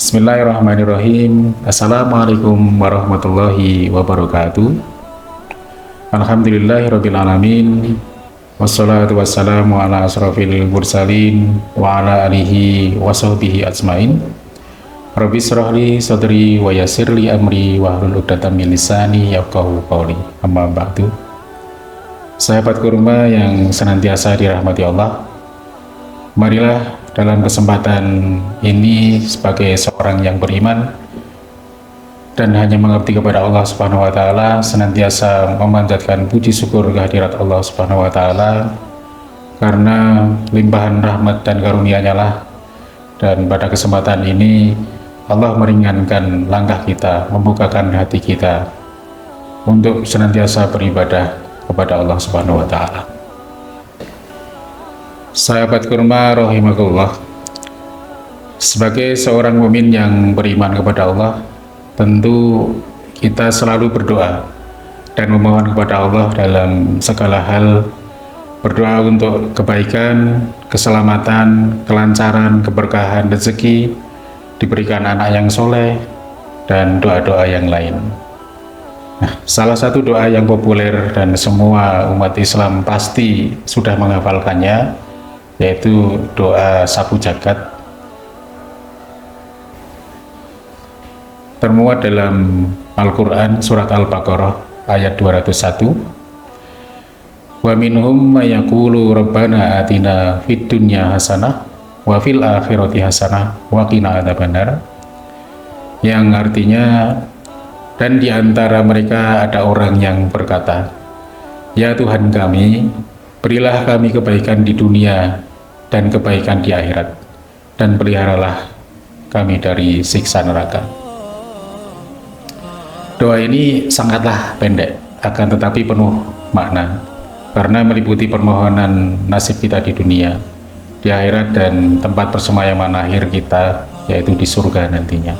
Bismillahirrahmanirrahim. Assalamualaikum warahmatullahi wabarakatuh. Alhamdulillahirrabbilalamin. Wassalatu wassalamu ala asrafil mursalin wa ala alihi wa sahbihi ajmain. Rabbi syrahli sadri wa yassirli amri wa hlul 'uqdatam min lisani yafqahu qawli. Amma ba'du. Sahabat kurma yang senantiasa dirahmati Allah, marilah dalam kesempatan ini sebagai seorang yang beriman dan hanya mengabdi kepada Allah Subhanahu wa taala, senantiasa memanjatkan puji syukur kehadirat Allah Subhanahu wa taala karena limpahan rahmat dan karunia-Nya lah. Dan pada kesempatan ini Allah meringankan langkah kita, membukakan hati kita untuk senantiasa beribadah kepada Allah Subhanahu wa taala. Sahabat kurma rahimakumullah, sebagai seorang mukmin yang beriman kepada Allah, tentu kita selalu berdoa dan memohon kepada Allah dalam segala hal, berdoa untuk kebaikan, keselamatan, kelancaran, keberkahan, rezeki, diberikan anak yang soleh, dan doa-doa yang lain. Nah, salah satu doa yang populer dan semua umat Islam pasti sudah menghafalkannya, yaitu doa sapu jagat, termuat dalam Al-Quran surat Al-Baqarah ayat 201. Wa minhum may yaqulu rabbana atina fid dunya hasanah wa fil akhirati hasanah wa qina adzabannar, yang artinya, dan di antara mereka ada orang yang berkata, ya Tuhan kami, berilah kami kebaikan di dunia dan kebaikan di akhirat, dan peliharalah kami dari siksa neraka. Doa ini sangatlah pendek, akan tetapi penuh makna, karena meliputi permohonan nasib kita di dunia, di akhirat, dan tempat persemayaman akhir kita, yaitu di surga nantinya.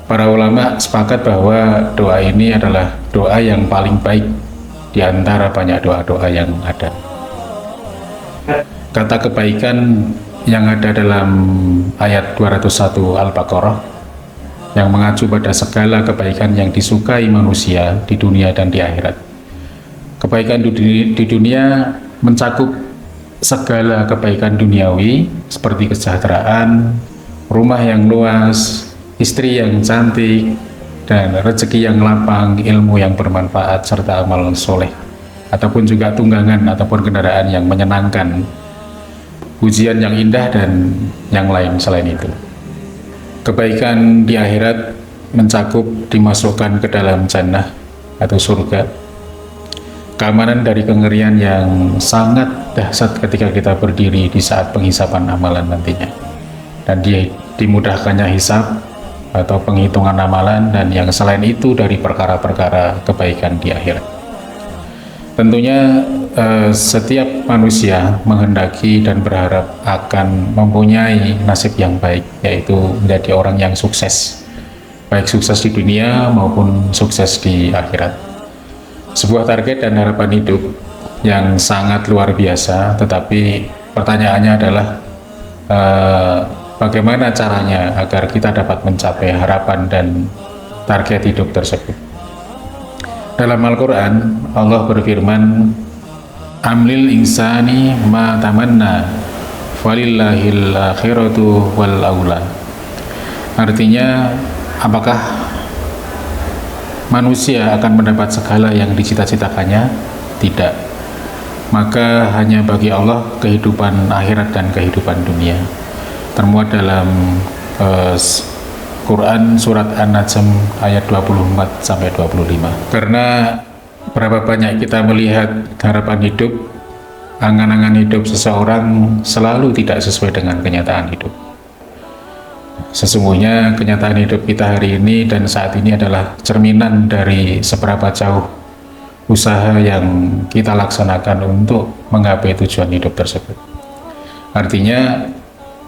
Para ulama sepakat bahwa doa ini adalah doa yang paling baik di antara banyak doa-doa yang ada. Kata kebaikan yang ada dalam ayat 201 Al-Baqarah, yang mengacu pada segala kebaikan yang disukai manusia di dunia dan di akhirat. Kebaikan di dunia mencakup segala kebaikan duniawi seperti kesejahteraan, rumah yang luas, istri yang cantik, dan rezeki yang lapang, ilmu yang bermanfaat, serta amal soleh, ataupun juga tunggangan ataupun kendaraan yang menyenangkan, ujian yang indah, dan yang lain selain itu. Kebaikan di akhirat mencakup dimasukkan ke dalam jannah atau surga, keamanan dari kengerian yang sangat dahsyat ketika kita berdiri di saat penghisapan amalan nantinya, dan dimudahkannya hisab atau penghitungan amalan, dan yang selain itu dari perkara-perkara kebaikan di akhirat. Tentunya setiap manusia menghendaki dan berharap akan mempunyai nasib yang baik, yaitu menjadi orang yang sukses, baik sukses di dunia maupun sukses di akhirat. Sebuah target dan harapan hidup yang sangat luar biasa, tetapi pertanyaannya adalah bagaimana caranya agar kita dapat mencapai harapan dan target hidup tersebut. Dalam Al-Quran, Allah berfirman, amlil insani ma tamanna walillahil akhiratu wal aula. Artinya, apakah manusia akan mendapat segala yang dicita-citakannya? Tidak. Maka hanya bagi Allah kehidupan akhirat dan kehidupan dunia. Termuat dalam Quran surat An-Najm ayat 24-25. Karena berapa banyak kita melihat harapan hidup, angan-angan hidup seseorang selalu tidak sesuai dengan kenyataan hidup. Sesungguhnya kenyataan hidup kita hari ini dan saat ini adalah cerminan dari seberapa jauh usaha yang kita laksanakan untuk menggapai tujuan hidup tersebut. Artinya,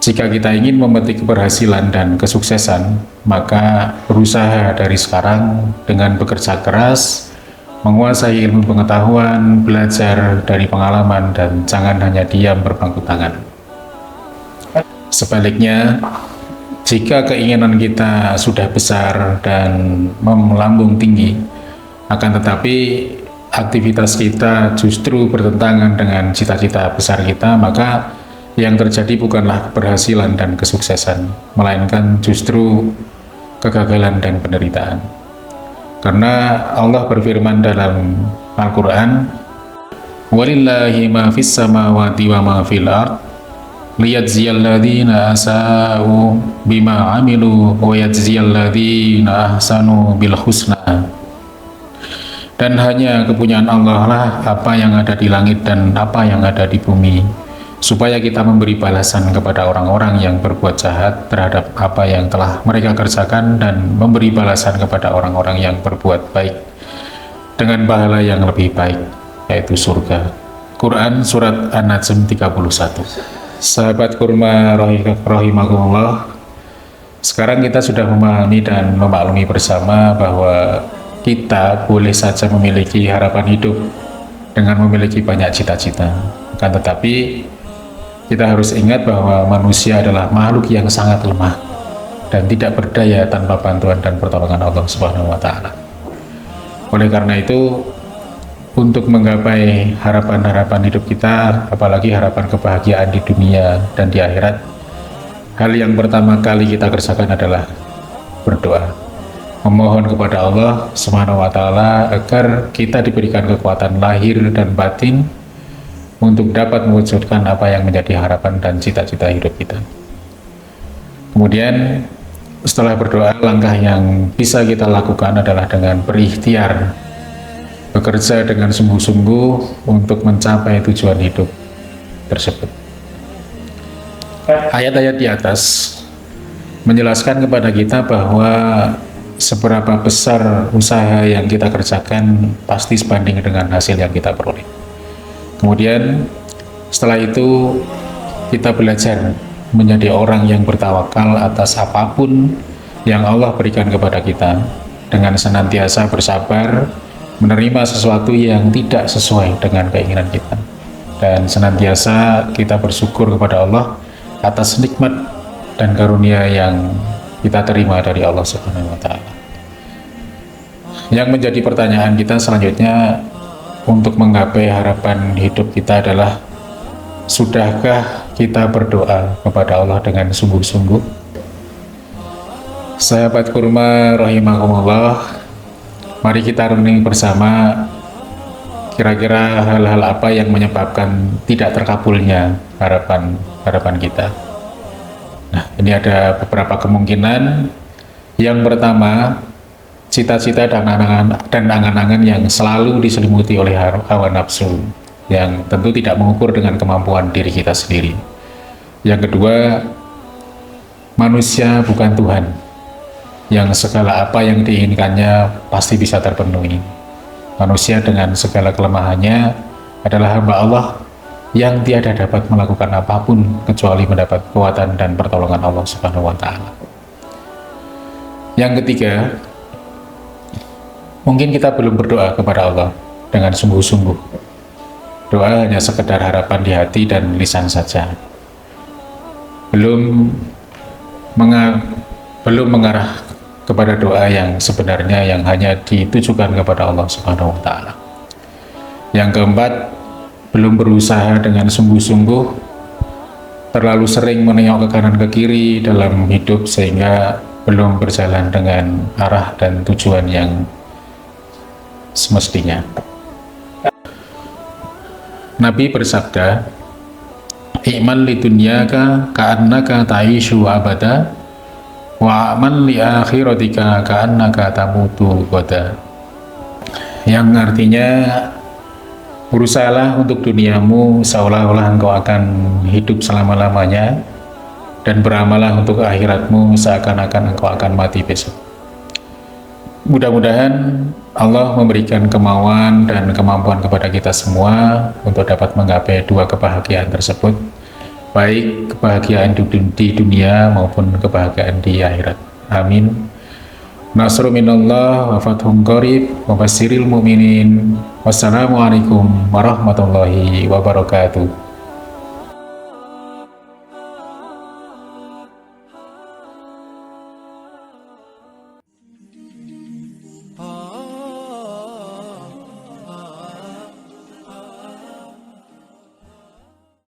jika kita ingin memetik keberhasilan dan kesuksesan, maka berusaha dari sekarang dengan bekerja keras, menguasai ilmu pengetahuan, belajar dari pengalaman, dan jangan hanya diam berpangku tangan. Sebaliknya, Jika keinginan kita sudah besar dan melambung tinggi, akan tetapi aktivitas kita justru bertentangan dengan cita-cita besar kita, maka yang terjadi bukanlah keberhasilan dan kesuksesan, melainkan justru kegagalan dan penderitaan. Karena Allah berfirman dalam Al-Quran, "Walillahi ma fis samawati wa ma fil ard, liyajziyal ladzina asa'u bima 'amilu wa yajziyal ladzina ahsanu bil husna." Dan hanya kepunyaan Allah lah apa yang ada di langit dan apa yang ada di bumi, supaya kita memberi balasan kepada orang-orang yang berbuat jahat terhadap apa yang telah mereka kerjakan, dan memberi balasan kepada orang-orang yang berbuat baik dengan pahala yang lebih baik, yaitu surga. Quran Surat An-Najm 31. Sahabat kurma rahimakumullah, sekarang kita sudah memahami dan memaklumi bersama bahwa kita boleh saja memiliki harapan hidup dengan memiliki banyak cita-cita. Akan tetapi kita harus ingat bahwa manusia adalah makhluk yang sangat lemah dan tidak berdaya tanpa bantuan dan pertolongan Allah Subhanahu wa Ta'ala. Oleh karena itu, untuk menggapai harapan-harapan hidup kita, apalagi harapan kebahagiaan di dunia dan di akhirat, hal yang pertama kali kita kerjakan adalah berdoa, memohon kepada Allah Subhanahu wa Ta'ala agar kita diberikan kekuatan lahir dan batin untuk dapat mewujudkan apa yang menjadi harapan dan cita-cita hidup kita. Kemudian setelah berdoa, langkah yang bisa kita lakukan adalah dengan berikhtiar, bekerja dengan sungguh-sungguh untuk mencapai tujuan hidup tersebut. Ayat-ayat di atas menjelaskan kepada kita bahwa seberapa besar usaha yang kita kerjakan pasti sebanding dengan hasil yang kita peroleh. Kemudian setelah itu kita belajar menjadi orang yang bertawakal atas apapun yang Allah berikan kepada kita, dengan senantiasa bersabar menerima sesuatu yang tidak sesuai dengan keinginan kita, dan senantiasa kita bersyukur kepada Allah atas nikmat dan karunia yang kita terima dari Allah Subhanahu wa Ta'ala. Yang menjadi pertanyaan kita selanjutnya untuk menggapai harapan hidup kita adalah, sudahkah kita berdoa kepada Allah dengan sungguh-sungguh? Sahabat kurma rahimakumullah, mari kita renungi bersama kira-kira hal-hal apa yang menyebabkan tidak terkabulnya harapan kita. Nah, ini ada beberapa kemungkinan. Yang pertama, cita-cita dan angan-angan yang selalu diselimuti oleh hawa nafsu, yang tentu tidak mengukur dengan kemampuan diri kita sendiri. Yang kedua, manusia bukan Tuhan, yang segala apa yang diinginkannya pasti bisa terpenuhi. Manusia dengan segala kelemahannya adalah hamba Allah yang tiada dapat melakukan apapun kecuali mendapat kekuatan dan pertolongan Allah Subhanahu wa Ta'ala. Yang ketiga, mungkin kita belum berdoa kepada Allah dengan sungguh-sungguh. Doa hanya sekedar harapan di hati dan lisan saja, belum mengarah kepada doa yang sebenarnya, yang hanya ditujukan kepada Allah Subhanahu wa Ta'ala. Yang keempat, belum berusaha dengan sungguh-sungguh, terlalu sering menengok ke kanan ke kiri dalam hidup sehingga belum berjalan dengan arah dan tujuan yang semestinya. Nabi bersabda, "I'mal lidunyaka ka'annaka ta'ishu abada, wa amal li akhiratika ka'annaka tamutu ghadan." Yang artinya, berusahalah untuk duniamu seolah-olah engkau akan hidup selama-lamanya, dan beramalah untuk akhiratmu seakan-akan engkau akan mati besok. Mudah-mudahan Allah memberikan kemauan dan kemampuan kepada kita semua untuk dapat menggapai dua kebahagiaan tersebut, baik kebahagiaan di dunia maupun kebahagiaan di akhirat. Amin. Nasru minallah wa fathun qarib wa basyiril mu'minin. Wassalamualaikum warahmatullahi wabarakatuh.